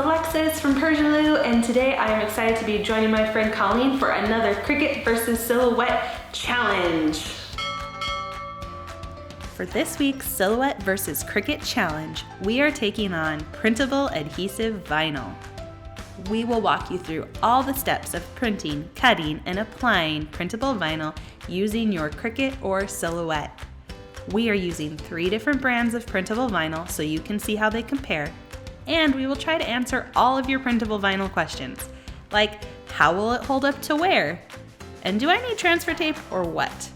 Alexis from Persialoo, and today I am excited to be joining my friend Colleen for another Cricut versus Silhouette challenge. For this week's Silhouette versus Cricut challenge, we are taking on printable adhesive vinyl. We will walk you through all the steps of printing, cutting, and applying printable vinyl using your Cricut or Silhouette. We are using 3 different brands of printable vinyl so you can see how they compare. And we will try to answer all of your printable vinyl questions, like how will it hold up to wear? And do I need transfer tape or what?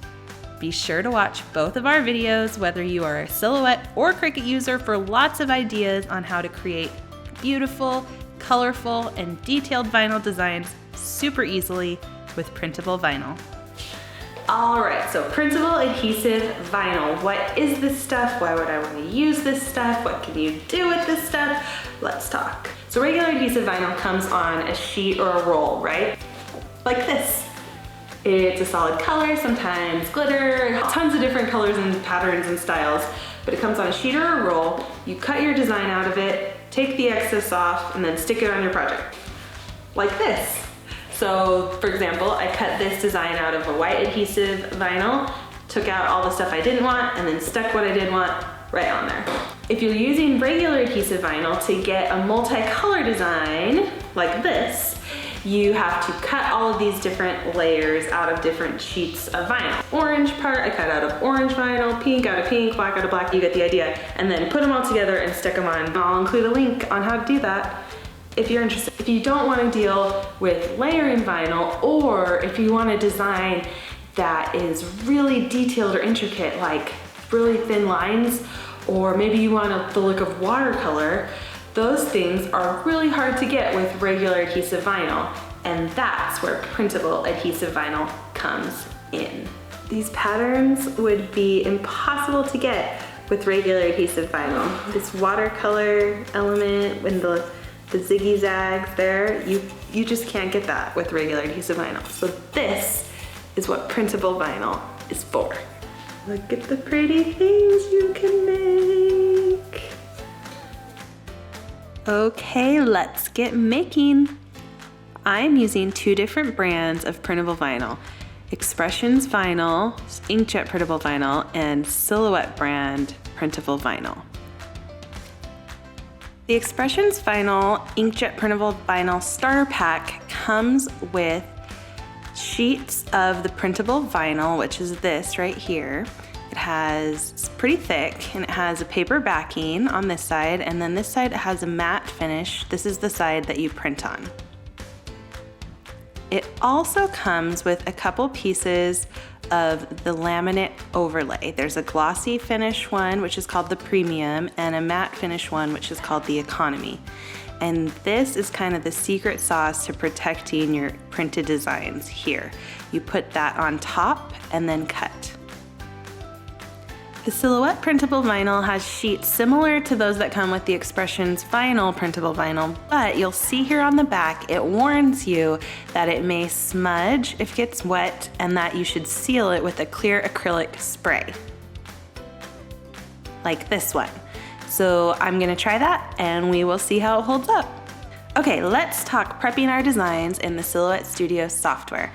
Be sure to watch both of our videos, whether you are a Silhouette or Cricut user, for lots of ideas on how to create beautiful, colorful, and detailed vinyl designs super easily with printable vinyl. Alright, so printable adhesive vinyl. What is this stuff? Why would I want to use this stuff? What can you do with this stuff? Let's talk. So regular adhesive vinyl comes on a sheet or a roll, right? Like this. It's a solid color, sometimes glitter, tons of different colors and patterns and styles, but it comes on a sheet or a roll. You cut your design out of it, take the excess off, and then stick it on your project. Like this. So, for example, I cut this design out of a white adhesive vinyl, took out all the stuff I didn't want, and then stuck what I did want right on there. If you're using regular adhesive vinyl to get a multicolor design like this, you have to cut all of these different layers out of different sheets of vinyl. Orange part, I cut out of orange vinyl, pink out of pink, black out of black, you get the idea. And then put them all together and stick them on. I'll include a link on how to do that if you're interested. If you don't want to deal with layering vinyl, or if you want a design that is really detailed or intricate, like really thin lines, or maybe you want the look of watercolor, those things are really hard to get with regular adhesive vinyl, and that's where printable adhesive vinyl comes in. These patterns would be impossible to get with regular adhesive vinyl. This watercolor element and the ziggy zags there, you just can't get that with regular adhesive vinyl. So this is what printable vinyl is for. Look at the pretty things you can make. Okay, let's get making. I'm using 2 different brands of printable vinyl. Expressions vinyl, inkjet printable vinyl, and Silhouette brand printable vinyl. The Expressions vinyl inkjet printable vinyl starter pack comes with sheets of the printable vinyl, which is this right here. It's pretty thick, and it has a paper backing on this side, and then this side it has a matte finish. This is the side that you print on. It also comes with a couple pieces of the laminate overlay. There's a glossy finish one, which is called the Premium, and a matte finish one, which is called the Economy. And this is kind of the secret sauce to protecting your printed designs here. You put that on top and then cut. The Silhouette printable vinyl has sheets similar to those that come with the Expressions vinyl printable vinyl, but you'll see here on the back, it warns you that it may smudge if it gets wet, and that you should seal it with a clear acrylic spray. Like this one. So I'm gonna try that and we will see how it holds up. Okay, let's talk prepping our designs in the Silhouette Studio software.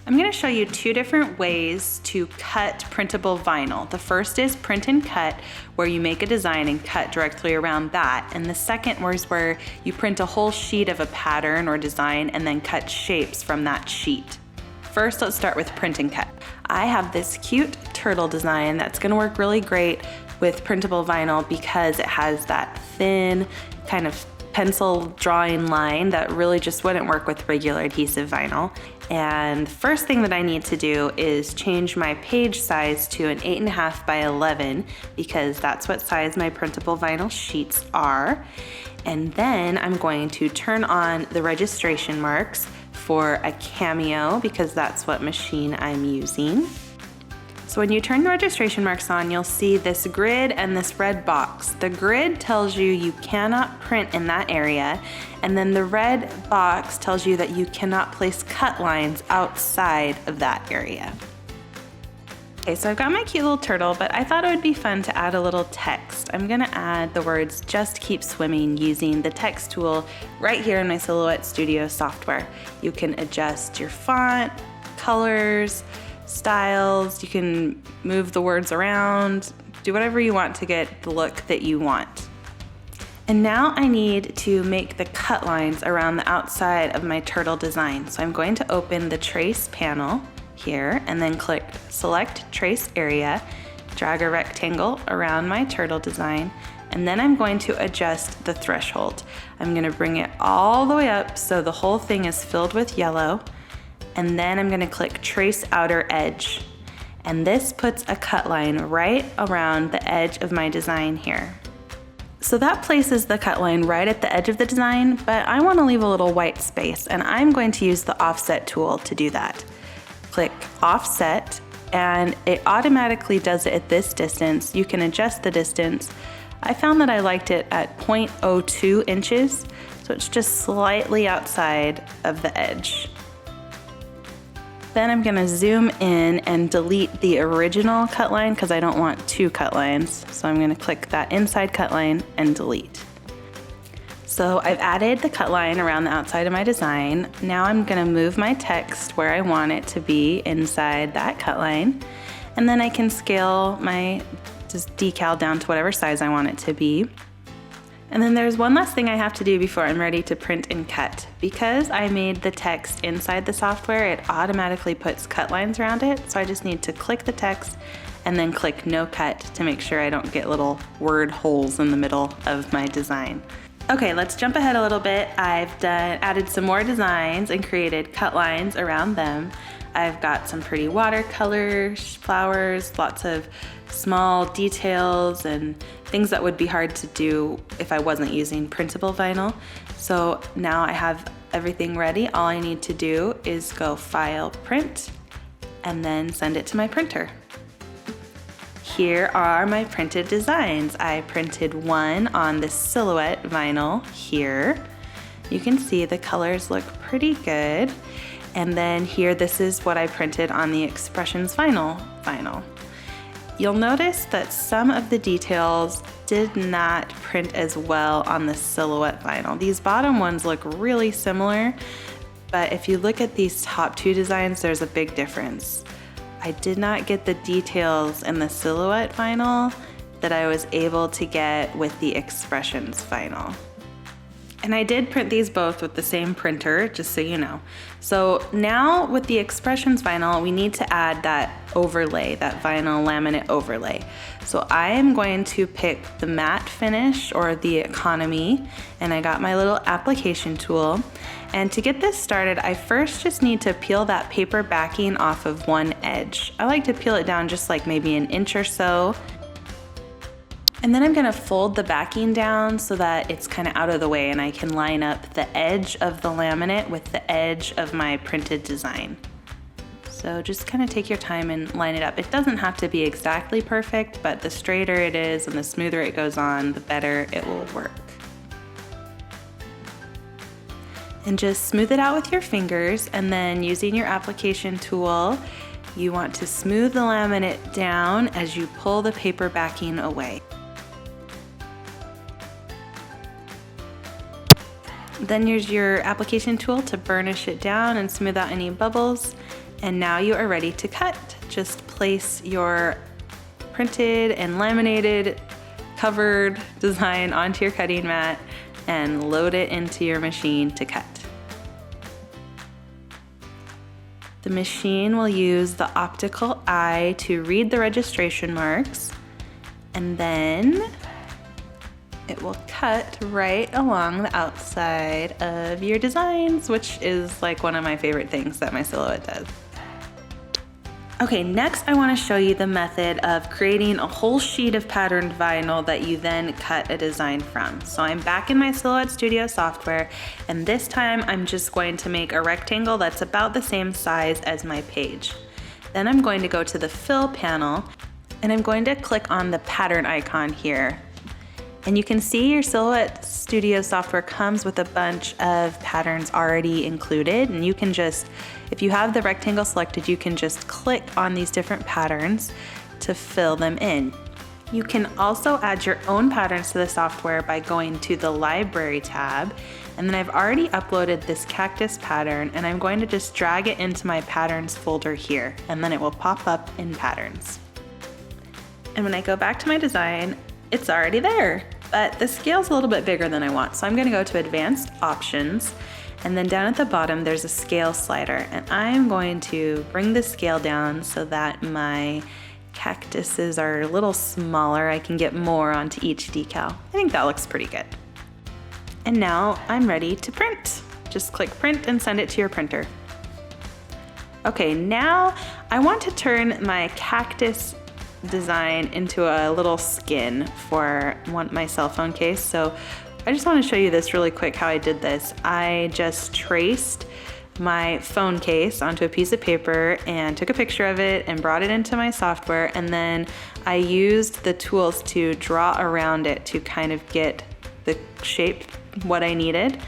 I'm going to show you 2 different ways to cut printable vinyl. The first is print and cut, where you make a design and cut directly around that. And the second is where you print a whole sheet of a pattern or design and then cut shapes from that sheet. First, let's start with print and cut. I have this cute turtle design that's going to work really great with printable vinyl because it has that thin kind of pencil drawing line that really just wouldn't work with regular adhesive vinyl. And the first thing that I need to do is change my page size to an 8.5 by 11 because that's what size my printable vinyl sheets are. And then I'm going to turn on the registration marks for a Cameo because that's what machine I'm using. So when you turn the registration marks on, you'll see this grid and this red box. The grid tells you you cannot print in that area, and then the red box tells you that you cannot place cut lines outside of that area. Okay, so I've got my cute little turtle, but I thought it would be fun to add a little text. I'm gonna add the words "Just Keep Swimming" using the text tool right here in my Silhouette Studio software. You can adjust your font, colors, styles, you can move the words around, do whatever you want to get the look that you want. And now I need to make the cut lines around the outside of my turtle design. So I'm going to open the trace panel here and then click select trace area, drag a rectangle around my turtle design, and then I'm going to adjust the threshold. I'm going to bring it all the way up so the whole thing is filled with yellow, and then I'm going to click trace outer edge. And this puts a cut line right around the edge of my design here. So that places the cut line right at the edge of the design, but I want to leave a little white space, and I'm going to use the offset tool to do that. Click offset, and it automatically does it at this distance. You can adjust the distance. I found that I liked it at 0.02 inches, so it's just slightly outside of the edge. Then I'm gonna zoom in and delete the original cut line because I don't want two cut lines. So I'm gonna click that inside cut line and delete. So I've added the cut line around the outside of my design. Now I'm gonna move my text where I want it to be inside that cut line. And then I can scale my decal down to whatever size I want it to be. And then there's one last thing I have to do before I'm ready to print and cut. Because I made the text inside the software, it automatically puts cut lines around it. So I just need to click the text and then click no cut to make sure I don't get little word holes in the middle of my design. Okay, let's jump ahead a little bit. I've added some more designs and created cut lines around them. I've got some pretty watercolor flowers, lots of small details and things that would be hard to do if I wasn't using printable vinyl. So now I have everything ready. All I need to do is go File, Print, and then send it to my printer. Here are my printed designs. I printed one on the Silhouette vinyl here. You can see the colors look pretty good. And then here, this is what I printed on the Expressions vinyl. You'll notice that some of the details did not print as well on the Silhouette vinyl. These bottom ones look really similar, but if you look at these top two designs, there's a big difference. I did not get the details in the Silhouette vinyl that I was able to get with the Expressions vinyl. And I did print these both with the same printer, just so you know. So now with the Expressions vinyl, we need to add that overlay, that vinyl laminate overlay. So I am going to pick the matte finish or the economy, and I got my little application tool. And to get this started, I first just need to peel that paper backing off of one edge. I like to peel it down just like maybe an inch or so. And then I'm gonna fold the backing down so that it's kind of out of the way and I can line up the edge of the laminate with the edge of my printed design. So just kind of take your time and line it up. It doesn't have to be exactly perfect, but the straighter it is and the smoother it goes on, the better it will work. And just smooth it out with your fingers, and then using your application tool, you want to smooth the laminate down as you pull the paper backing away. Then use your application tool to burnish it down and smooth out any bubbles. And now you are ready to cut. Just place your printed and laminated covered design onto your cutting mat and load it into your machine to cut. The machine will use the optical eye to read the registration marks, and then it will cut right along the outside of your designs, which is like one of my favorite things that my Silhouette does. Okay, next I want to show you the method of creating a whole sheet of patterned vinyl that you then cut a design from. So I'm back in my Silhouette Studio software, and this time I'm just going to make a rectangle that's about the same size as my page. Then I'm going to go to the Fill panel, and I'm going to click on the pattern icon here. And you can see your Silhouette Studio software comes with a bunch of patterns already included, and you can just, if you have the rectangle selected, you can just click on these different patterns to fill them in. You can also add your own patterns to the software by going to the Library tab, and then I've already uploaded this cactus pattern, and I'm going to just drag it into my patterns folder here, and then it will pop up in patterns. And when I go back to my design, it's already there, but the scale's a little bit bigger than I want. So I'm gonna go to Advanced Options, and then down at the bottom, there's a scale slider, and I'm going to bring the scale down so that my cactuses are a little smaller. I can get more onto each decal. I think that looks pretty good. And now I'm ready to print. Just click print and send it to your printer. Okay, now I want to turn my cactus design into a little skin for my cell phone case. So I just want to show you this really quick how I did this. I just traced my phone case onto a piece of paper and took a picture of it and brought it into my software, and then I used the tools to draw around it to kind of get the shape what I needed.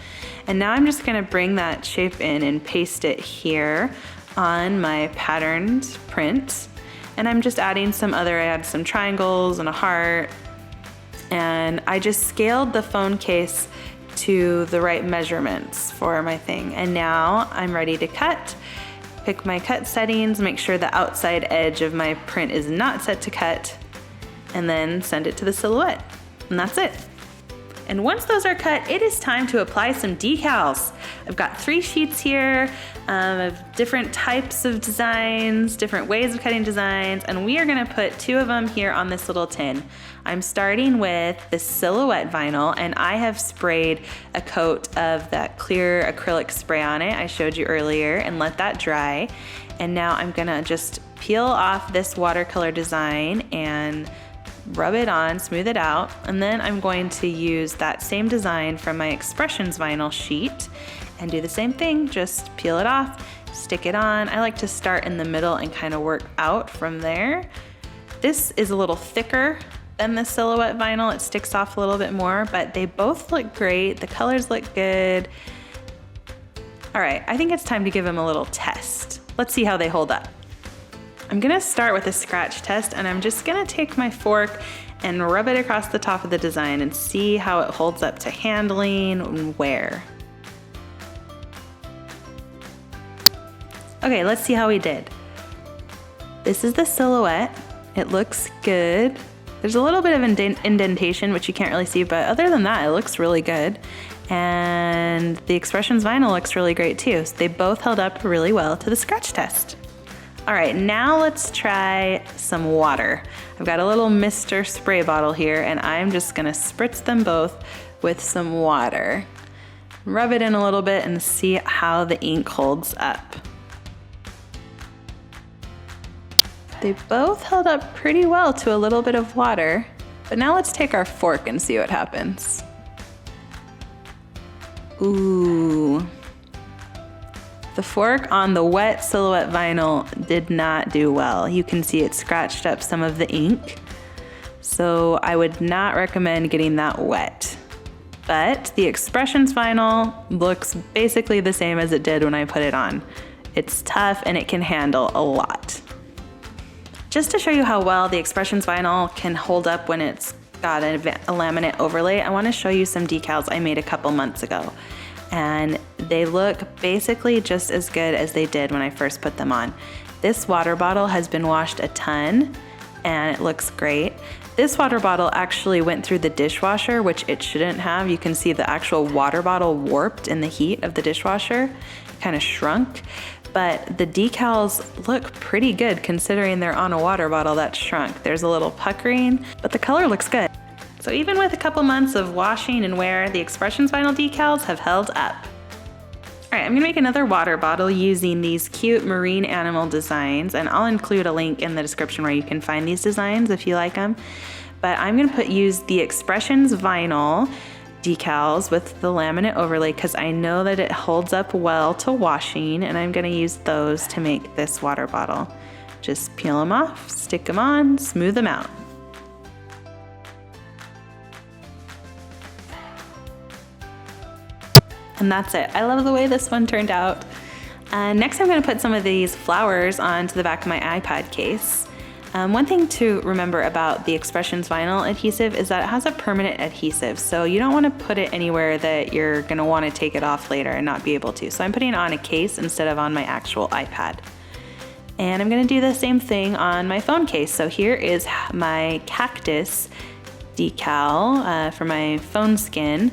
And now I'm just going to bring that shape in and paste it here on my patterned print. And I'm just adding I added some triangles and a heart, and I just scaled the phone case to the right measurements for my thing. And now I'm ready to cut. Pick my cut settings, make sure the outside edge of my print is not set to cut, and then send it to the Silhouette. And that's it. And once those are cut, it is time to apply some decals. I've got 3 sheets here of different types of designs, different ways of cutting designs, and we are gonna put 2 of them here on this little tin. I'm starting with the Silhouette vinyl, and I have sprayed a coat of that clear acrylic spray on it I showed you earlier and let that dry. And now I'm gonna just peel off this watercolor design and rub it on, smooth it out, and then I'm going to use that same design from my Expressions vinyl sheet and do the same thing, just peel it off, stick it on. I like to start in the middle and kind of work out from there. This is a little thicker than the Silhouette vinyl. It sticks off a little bit more, but they both look great. The colors look good. All right, I think it's time to give them a little test. Let's see how they hold up. I'm gonna start with a scratch test, and I'm just gonna take my fork and rub it across the top of the design and see how it holds up to handling and wear. Okay, let's see how we did. This is the Silhouette. It looks good. There's a little bit of indentation, which you can't really see, but other than that, it looks really good. And the Expressions vinyl looks really great too. So they both held up really well to the scratch test. All right, now let's try some water. I've got a little Mr. spray bottle here, and I'm just gonna spritz them both with some water. Rub it in a little bit and see how the ink holds up. They both held up pretty well to a little bit of water, but now let's take our fork and see what happens. Ooh. The fork on the wet Silhouette vinyl did not do well. You can see it scratched up some of the ink. So I would not recommend getting that wet. But the Expressions vinyl looks basically the same as it did when I put it on. It's tough and it can handle a lot. Just to show you how well the Expressions vinyl can hold up when it's got a laminate overlay, I want to show you some decals I made a couple months ago. And they look basically just as good as they did when I first put them on. This water bottle has been washed a ton and it looks great. This water bottle actually went through the dishwasher, which it shouldn't have. You can see the actual water bottle warped in the heat of the dishwasher, kind of shrunk. But the decals look pretty good considering they're on a water bottle that's shrunk. There's a little puckering, but the color looks good. So even with a couple months of washing and wear, the Expressions vinyl decals have held up. All right, I'm gonna make another water bottle using these cute marine animal designs, and I'll include a link in the description where you can find these designs if you like them. But I'm gonna use the Expressions vinyl decals with the laminate overlay because I know that it holds up well to washing, and I'm gonna use those to make this water bottle. Just peel them off, stick them on, smooth them out. And that's it. I love the way this one turned out. Next I'm gonna put some of these flowers onto the back of my iPad case. One thing to remember about the Expressions vinyl adhesive is that it has a permanent adhesive, so you don't want to put it anywhere that you're going to want to take it off later and not be able to. So I'm putting it on a case instead of on my actual iPad. And I'm going to do the same thing on my phone case. So here is my cactus decal for my phone skin.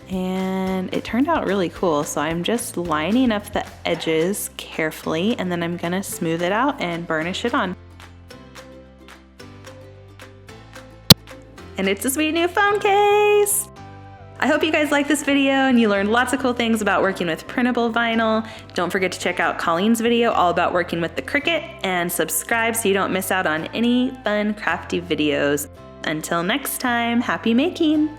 And it turned out really cool. So I'm just lining up the edges carefully, and then I'm going to smooth it out and burnish it on. And it's a sweet new phone case! I hope you guys liked this video and you learned lots of cool things about working with printable vinyl. Don't forget to check out Colleen's video all about working with the Cricut, and subscribe so you don't miss out on any fun crafty videos. Until next time, happy making!